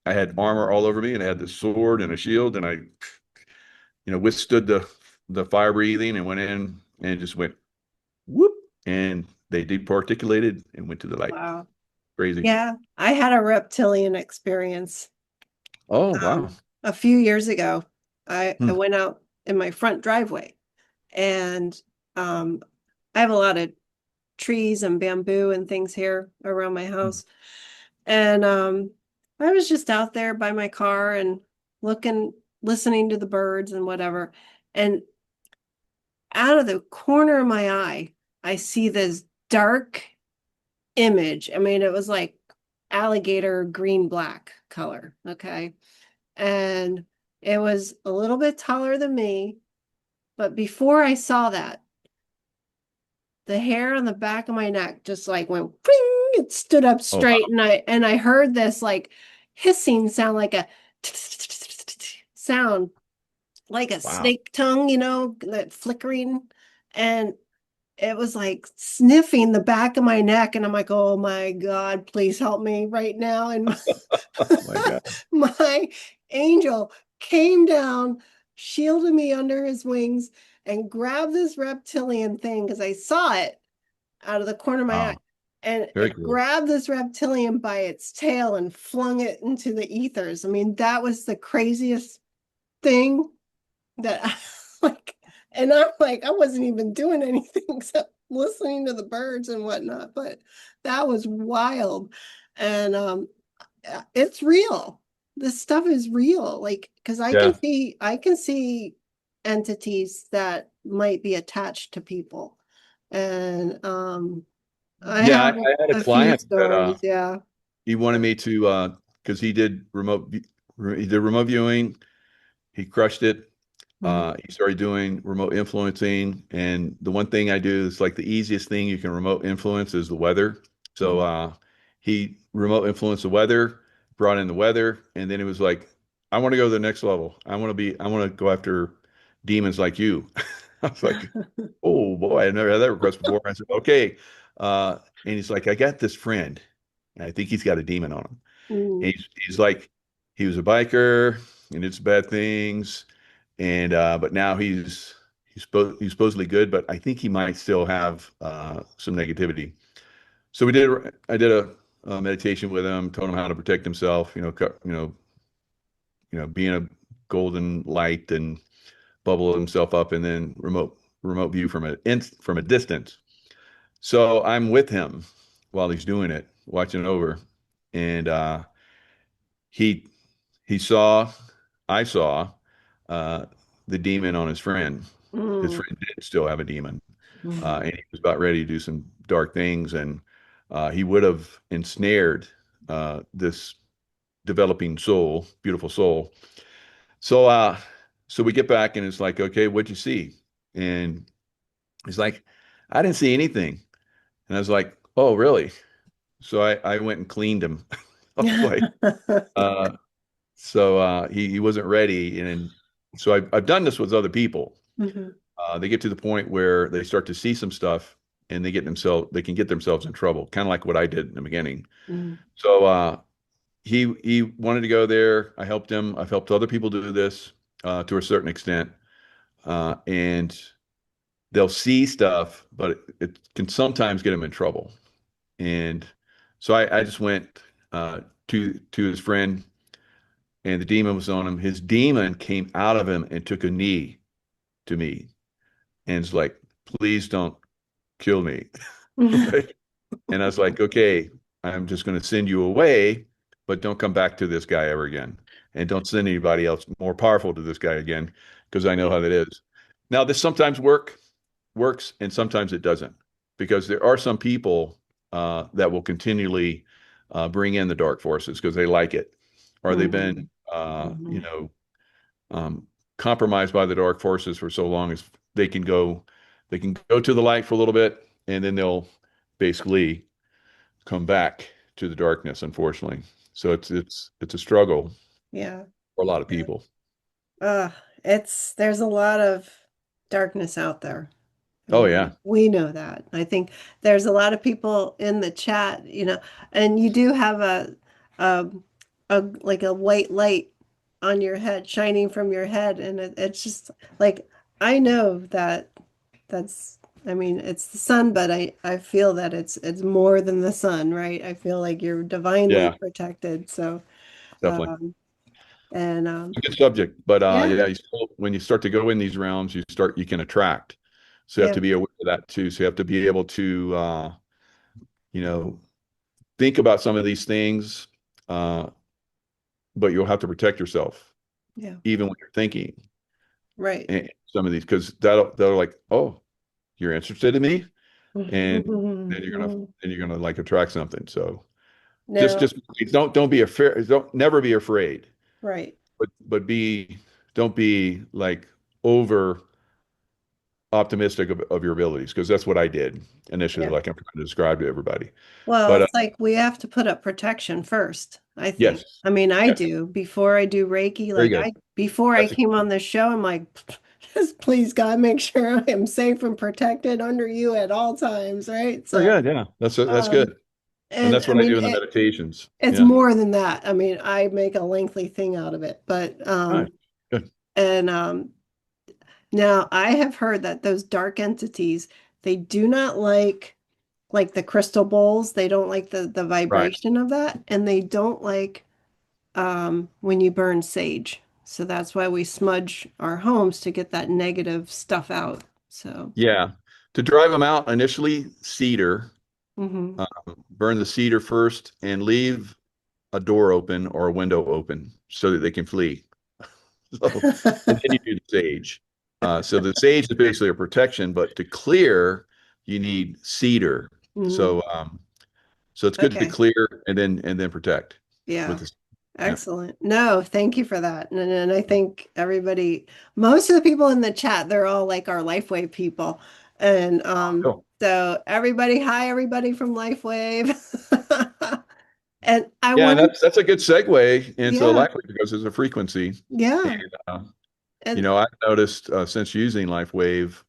I had armor all over me, and I had the sword and a shield, and I, withstood the fire breathing and went in and just went whoop, and they departiculated and went to the light. Wow. Crazy. Yeah, I had a reptilian experience Oh, wow. a few years ago. I Hmm. went out in my front driveway and I have a lot of trees and bamboo and things here around my house. And I was just out there by my car and looking, listening to the birds and whatever. And out of the corner of my eye, I see this dark image. I mean, it was like alligator green black color. Okay. And it was a little bit taller than me. But before I saw that, the hair on the back of my neck just like went ping, it stood up Oh, straight, wow. and I heard this like hissing sound, like a sound, like a Wow. snake tongue, that flickering. And it was like sniffing the back of my neck, and I'm like, oh my God, please help me right now. And My God. my angel came down, shielded me under his wings, and grabbed this reptilian thing because I saw it out of the corner of my eye. Wow. And Very it cool. grabbed this reptilian by its tail and flung it into the ethers. I mean, that was the craziest thing that I like. And I'm like, I wasn't even doing anything except listening to the birds and whatnot, but that was wild. And it's real. This stuff is real. Like, because Yeah. I can see entities that might be attached to people. And I Yeah, have I had a a few client that stories, yeah. he wanted me to because he did remote viewing. He crushed it. Mhm. He started doing remote influencing, and the one thing I do is like the easiest thing you can remote influence is the weather. So Mhm. he remote influenced the weather, brought in the weather, and then it was like, I want to go to the next level. I want to go after demons like you. I was like, oh boy, I've never had that request before. I said, okay. And he's like, I got this friend, and I think he's got a demon on him. And Mm. he's like, he was a biker and did some bad things, and but now he's supposedly good, but I think he might still have some negativity. So I did a meditation with him, told him how to protect himself, being a golden light and bubble himself up, and then remote view from a distance. So I'm with him while he's doing it, watching it over, and he he saw, I saw uh, the demon on his friend. His Mm. friend did still have a demon, Mm. and he was about ready to do some dark things, and he would have ensnared this developing soul, beautiful soul. So, so we get back, and it's like, okay, what'd you see? And he's like, I didn't see anything. And I was like, oh, really? So I went and cleaned him. I was like, uh, he wasn't ready, and so I've done this with other people. Mhm. They get to the point where they start to see some stuff, and they can get themselves in trouble, kind of like what I did in the beginning. Mm. So he wanted to go there. I helped him. I've helped other people do this to a certain extent, and they'll see stuff, but it can sometimes get them in trouble. And so I just went to his friend, and the demon was on him. His demon came out of him and took a knee to me, and it's like, please don't kill me. Right? And I was like, okay, I'm just going to send you away, but don't come back to this guy ever again. and don't send anybody else more powerful to this guy again because I know Yeah. how that is. Now, this sometimes works and sometimes it doesn't because there are some people that will continually bring in the dark forces because they like it or they've been, Hmm. Hmm. um, compromised by the dark forces for so long as they can go to the light for a little bit and then they'll basically come back to the darkness, unfortunately. So it's a struggle Yeah. for a lot of Yeah. people. Uh, there's a lot of darkness out there. Oh And yeah. we know that. I think there's a lot of people in the chat, and you do have a, like a white light on your head, shining from your head, and it's just like I know that that's. I mean, it's the sun, but I feel that it's more than the sun, right? I feel like you're divinely Yeah, protected. So, definitely. um, and It's a good subject, but yeah, yeah, when you start to go in these realms, you can attract. So you have yeah, to be aware of that too. So you have to be able to you know, think about some of these things, uh, but you'll have to protect yourself yeah, even when you're thinking right. some of these because they'll like, oh, you're interested in me, and then you're gonna like attract something. So No, just don't be afraid. Don't never be afraid, right. but don't be like over optimistic of your abilities because that's what I did initially, Yeah. like I'm trying to describe to everybody. Well, But it's like we have to put up protection first, I think. yes, I mean, I yes, do before I do Reiki. very Like good. before I That's a came on this show, I'm like, just please God, make sure I am safe and protected under you at all times, right? very So, good. Yeah, that's um, good, and and that's I what I mean, do in the meditations. it's Yeah, more than that. I mean, I make a lengthy thing out of it, but all right, good, and now I have heard that those dark entities, they do not like the crystal bowls. They don't like the right. vibration of that, and they don't like when you burn sage. So that's why we smudge our homes to get that negative stuff out. So, Yeah, to drive them out initially, cedar. hmm. Burn the cedar first and leave a door open or a window open so that they can flee. So, and then you do the sage. So the sage is basically a protection, but to clear, you need cedar. Hmm. So it's good to Okay. clear and then protect with Yeah. this. Yeah. Excellent. No, thank you for that. And I think most of the people in the chat, they're all like our Lifewave people. And Cool. so everybody, hi, everybody from Lifewave. And I Yeah, and wanted, that's a good segue into yeah, LifeWave because there's a frequency. And yeah. And I've noticed since using LifeWave,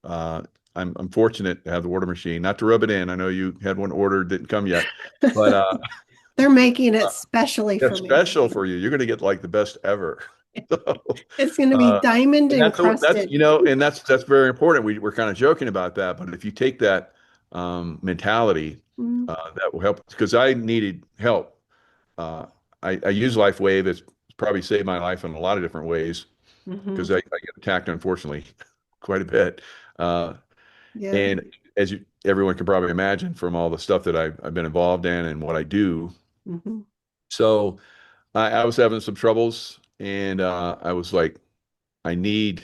I'm fortunate to have the water machine. Not to rub it in. I know you had one ordered, didn't come yet, but they're making it specially for that's me. special for you. You're going to get like the best ever. So, It's going to be uh, diamond and that's encrusted. and that's very important. We're kind of joking about that, but if you take that mentality, Mm-hmm. that will help. Because I needed help. Uh, I use LifeWave. It's probably saved my life in a lot of different ways Mm-hmm. because I get attacked, unfortunately, quite a bit. Uh, Yeah. and everyone can probably imagine from all the stuff that I've been involved in and what I do. Mm-hmm. So I was having some troubles, and I was like, I need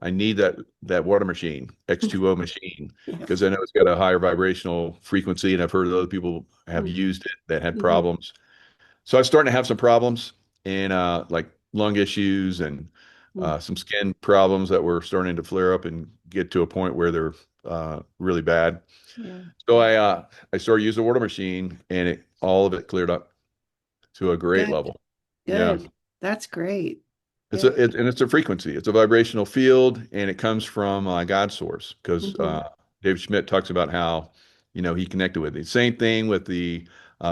that water machine, X2O machine, Yeah. because I know it's got a higher vibrational frequency, and I've heard other people have used it that had Mm-hmm. problems. So I was starting to have some problems and like lung issues and some skin problems that were starting to flare up and get to a point where they're really bad. Yeah. So I started using the water machine, and all of it cleared up to a great Good. level. Yeah. Good. That's great. It's Yeah. and it's a frequency. It's a vibrational field, and it comes from God's source. Because Mm-hmm. David Schmidt talks about how, he connected with it. Same thing with the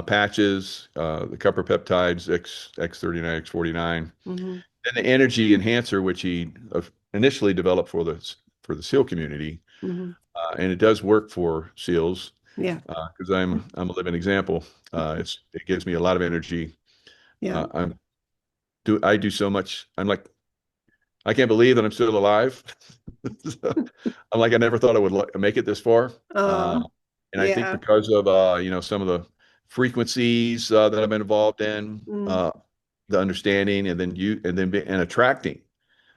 patches, the copper peptides X39, X49, Mm-hmm. and the energy enhancer, which he initially developed for the SEAL community, Mm-hmm. and it does work for SEALs Yeah. because I'm a living example. It gives me a lot of energy. Yeah. I do so much. I'm like I can't believe that I'm still alive. So, I'm like, I never thought I would make it this far. Uh, and I think Yeah. because of, some of the frequencies that I've been involved in, Mm. the understanding, and then and attracting.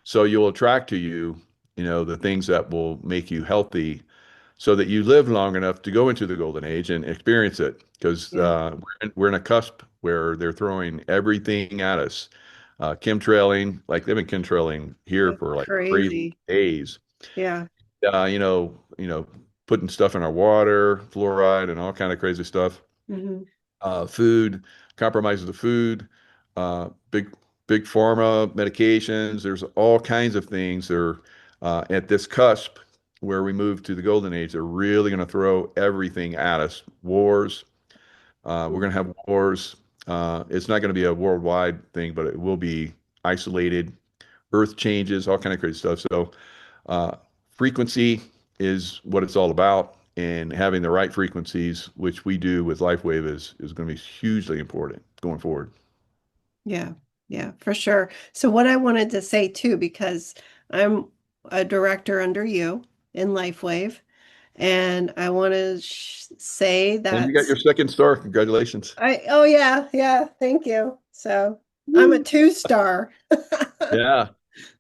So you'll attract to you, the things that will make you healthy so that you live long enough to go into the golden age and experience it. Because Yeah. we're in a cusp where they're throwing everything at us. Chemtrailing, like they've been chemtrailing here It's for like crazy crazy. days. Yeah. Putting stuff in our water, fluoride, and all kind of crazy stuff. Hmm. Food, compromises the food, big pharma medications. There's all kinds of things that are at this cusp where we move to the golden age. They're really going to throw everything at us. Wars. We're going to have wars. It's not going to be a worldwide thing, but it will be isolated. Earth changes, all kind of crazy stuff. So uh, frequency is what it's all about, and having the right frequencies, which we do with Lifewave, is going to be hugely important going forward. Yeah. Yeah, for sure. So what I wanted to say too, because I'm a director under you in Lifewave, and I want to say And you that got your second star. Congratulations. oh yeah, yeah, thank you. So I'm a Woo. 2 star. Yeah.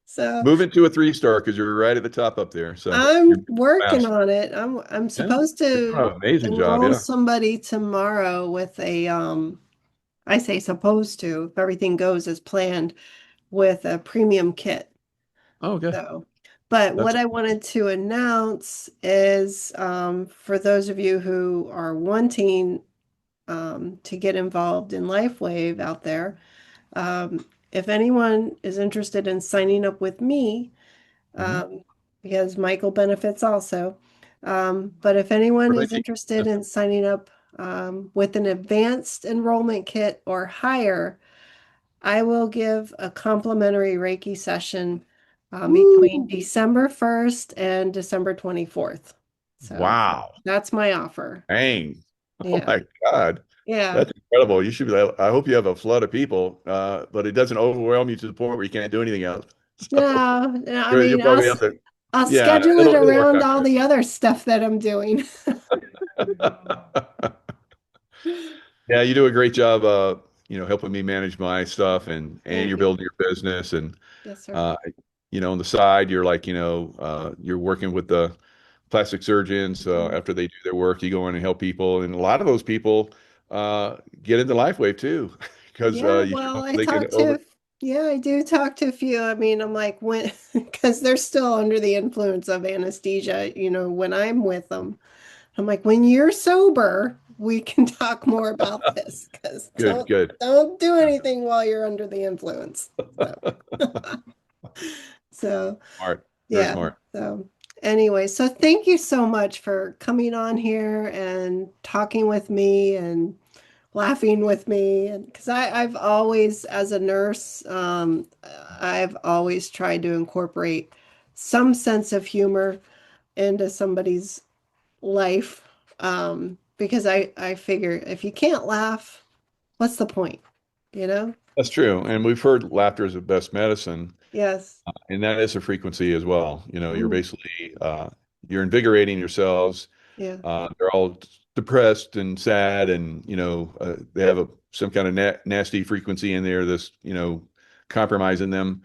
So Move into a 3 star because you're right at the top up there. So you're I'm working fast. on it. I'm Yeah. supposed You're to doing an amazing job. enroll Yeah. somebody tomorrow with a I say supposed to, if everything goes as planned, with a premium kit. Oh, okay. So, but That's what I wanted to announce is for those of you who are wanting to get involved in LifeWave out there, if anyone is interested in signing up with me, mhm. um, because Michael benefits also, but if anyone What do they is teach? interested in signing up with an advanced enrollment kit or higher, I will give a complimentary Reiki session between Woo! December 1st and December 24th. So Wow. that's my offer. Dang. Oh Yeah. my God. Yeah. That's incredible. You should be, I hope you have a flood of people, but it doesn't overwhelm you to the point where you can't do anything else. So No, no, I you'll mean, probably have to, I'll yeah, schedule it it'll work around out all good. the other stuff that I'm doing. Yeah, you do a great job, helping me manage my stuff, and Thank you're you. building your business, and Yes, sir. uh, on the side, you're like, you're working with the plastic surgeons. Mhm. After they do their work, you go in and help people, and a lot of those people get into LifeWave too, because Yeah, well, I they can talked to, yeah, I do talk to a few. I mean, I'm like, when, because they're still under the influence of anesthesia, when I'm with them. I'm like, when you're sober, we can talk more about this because good, good, don't do anything while you're under the influence. So, so smart, very yeah. smart. So anyway, so thank you so much for coming on here and talking with me and laughing with me. And because I've always, as a nurse, I've always tried to incorporate some sense of humor into somebody's life. Because I figure if you can't laugh, what's the point? You know? That's true, and we've heard laughter is the best medicine. Yes. And that is a frequency as well. You're Mm, basically you're invigorating yourselves. yeah. They're all depressed and sad, and they have some kind of nasty frequency in there that's compromising them.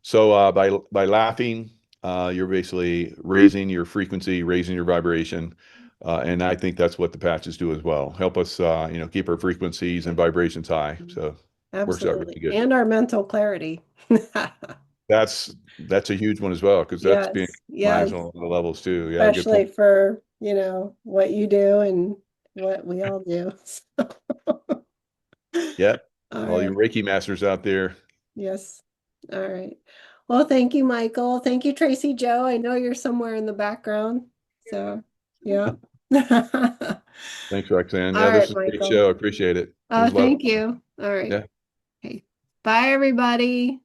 So by laughing, you're basically raising your frequency, raising your vibration, and I think that's what the patches do as well. Help us, keep our frequencies and vibrations high. So works out Absolutely. really good. And our mental clarity. That's a huge one as well because that's being Yes. compromised Yes. on the levels too. Yeah, good Especially point. for, what you do and what we all do. Yep. All All you right. Reiki masters out there. Yes. All right. Well, thank you, Michael. Thank you, Tracy Joe. I know you're somewhere in the background. So, yeah. All Thanks, Roxanne. Yeah, this right, is a great Michael. show. I appreciate it. It was a lot of Thank fun. you. All right. Yeah. Okay. Bye, everybody.